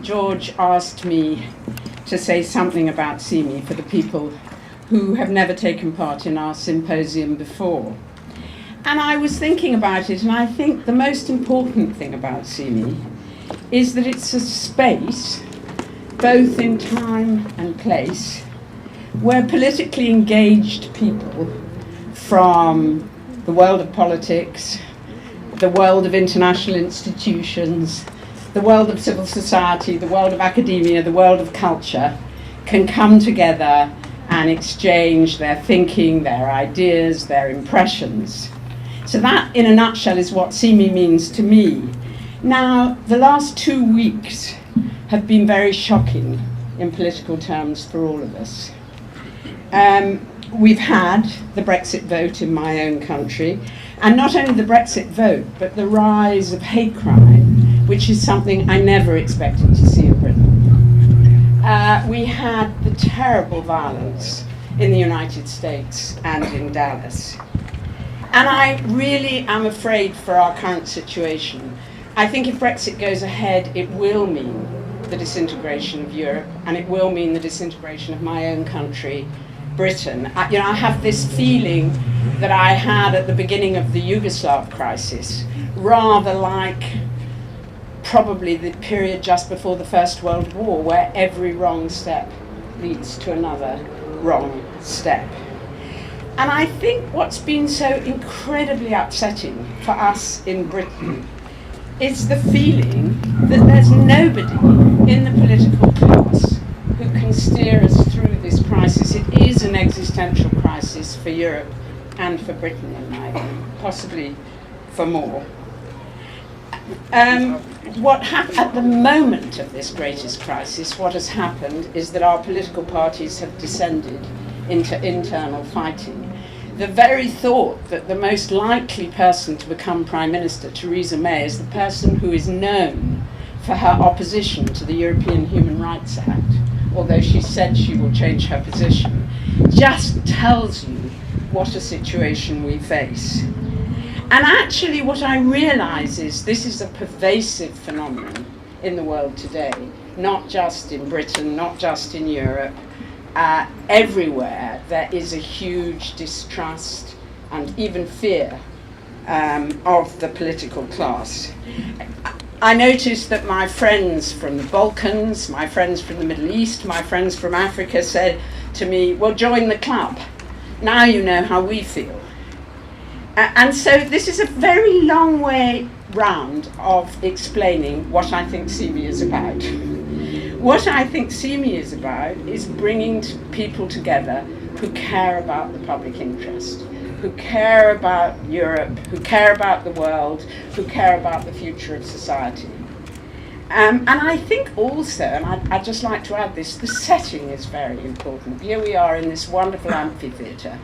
George asked me to say something about CIMI for the people who have never taken part in our symposium before. And I was thinking about it, and I think the most important thing about CIMI is that it's a space, both in time and place, where politically engaged people from the world of politics, the world of international institutions, the world of civil society, the world of academia, the world of culture, can come together and exchange their thinking, their ideas, their impressions. So that, in a nutshell, is what CIMI means to me. Now, the last 2 weeks have been very shocking in political terms for all of us. We've had the Brexit vote in my own country, and not only the Brexit vote, but the rise of hate crime, which is something I never expected to see in Britain. We had the terrible violence in the United States and in Dallas. And I really am afraid for our current situation. I think if Brexit goes ahead, it will mean the disintegration of Europe, and it will mean the disintegration of my own country, Britain. I have this feeling that I had at the beginning of the Yugoslav crisis, rather like probably the period just before the First World War, where every wrong step leads to another wrong step. And I think what's been so incredibly upsetting for us in Britain is the feeling that there's nobody in the political class who can steer us through this crisis. It is an existential crisis for Europe and for Britain, in my view, possibly for more. What happened at the moment of this greatest crisis, what has happened is that our political parties have descended into internal fighting. The very thought that the most likely person to become Prime Minister, Theresa May, is the person who is known for her opposition to the European Human Rights Act, although she said she will change her position, just tells you what a situation we face. And actually what I realise is this is a pervasive phenomenon in the world today, not just in Britain, not just in Europe. Everywhere there is a huge distrust and even fear of the political class. I noticed that my friends from the Balkans, my friends from the Middle East, my friends from Africa said to me, well, join the club. Now you know how we feel. And so this is a very long way round of explaining what I think CIMI is about. What I think CIMI is about is bringing people together who care about the public interest, who care about Europe, who care about the world, who care about the future of society. And I think also, and I'd just like to add this, the setting is very important. Here we are in this wonderful amphitheatre.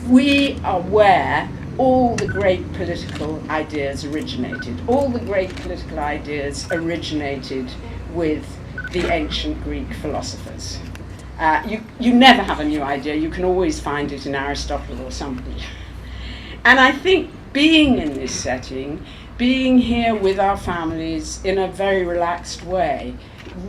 We are where all the great political ideas originated. All the great political ideas originated with the ancient Greek philosophers. You never have a new idea. You can always find it in Aristotle or somebody. And I think being in this setting, being here with our families in a very relaxed way,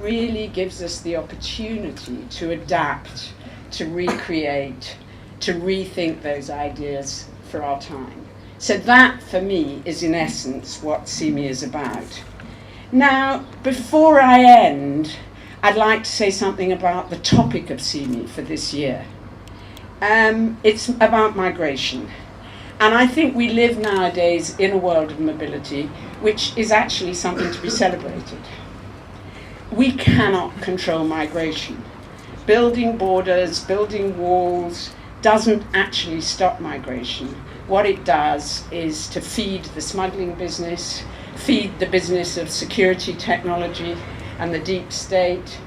really gives us the opportunity to adapt, to recreate, to rethink those ideas for our time. So that, for me, is in essence what CIMI is about. Now, before I end, I'd like to say something about the topic of CIMI for this year. It's about migration. And I think we live nowadays in a world of mobility, which is actually something to be celebrated. We cannot control migration. Building borders, building walls, doesn't actually stop migration. What it does is to feed the smuggling business, feed the business of security technology and the deep state,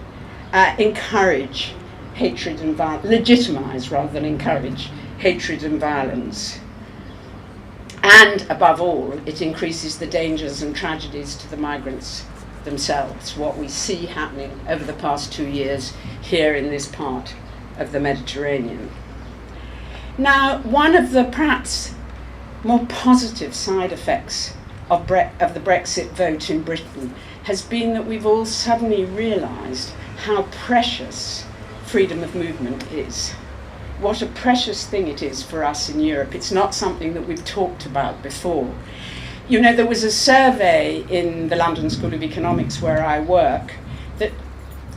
encourage hatred and violence, legitimize rather than encourage hatred and violence. And above all, it increases the dangers and tragedies to the migrants themselves, what we see happening over the past 2 years here in this part of the Mediterranean. Now, one of the perhaps more positive side effects of the Brexit vote in Britain has been that we've all suddenly realised how precious freedom of movement is. What a precious thing it is for us in Europe. It's not something that we've talked about before. You know, there was a survey in the London School of Economics where I work that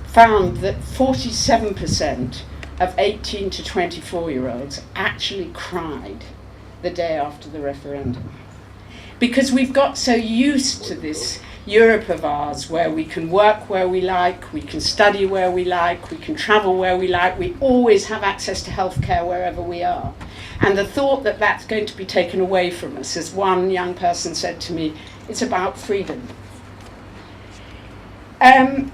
found that 47% of 18 to 24-year-olds actually cried the day after the referendum. Because we've got so used to this Europe of ours where we can work where we like, we can study where we like, we can travel where we like, we always have access to healthcare wherever we are. And the thought that that's going to be taken away from us, as one young person said to me, it's about freedom. Oh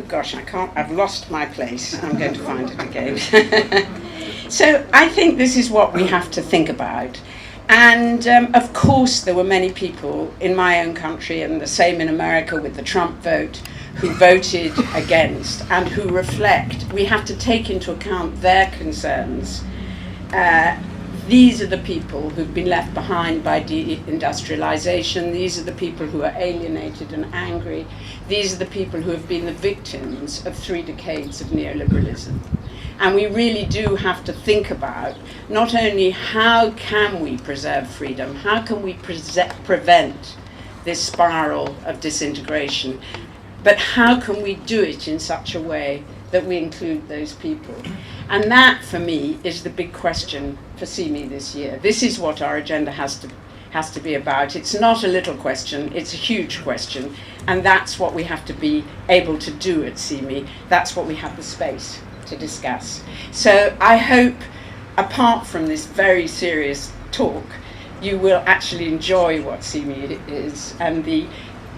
gosh, I've lost my place. I'm going to find it again. So I think this is what we have to think about. And of course, there were many people in my own country, and the same in America with the Trump vote, who voted against and who reflect. We have to take into account their concerns. These are the people who've been left behind by deindustrialization. These are the people who are alienated and angry. These are the people who have been the victims of 3 decades of neoliberalism. And we really do have to think about not only how can we preserve freedom, how can we prevent this spiral of disintegration, but how can we do it in such a way that we include those people? And that, for me, is the big question for CIMI this year. This is what our agenda has to be about. It's not a little question, it's a huge question. And that's what we have to be able to do at CIMI. That's what we have the space to discuss. So I hope, apart from this very serious talk, you will actually enjoy what CIMI is, and the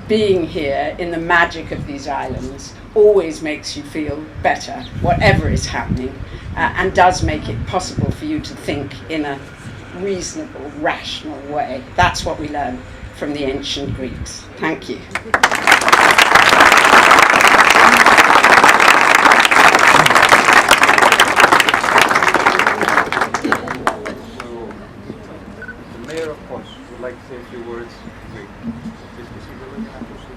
being here in the magic of these islands always makes you feel better, whatever is happening, and does make it possible for you to think in a reasonable, rational way. That's what we learn from the ancient Greeks. Thank you. The mayor, of course, would like to say a few words. Wait, is he really have to say?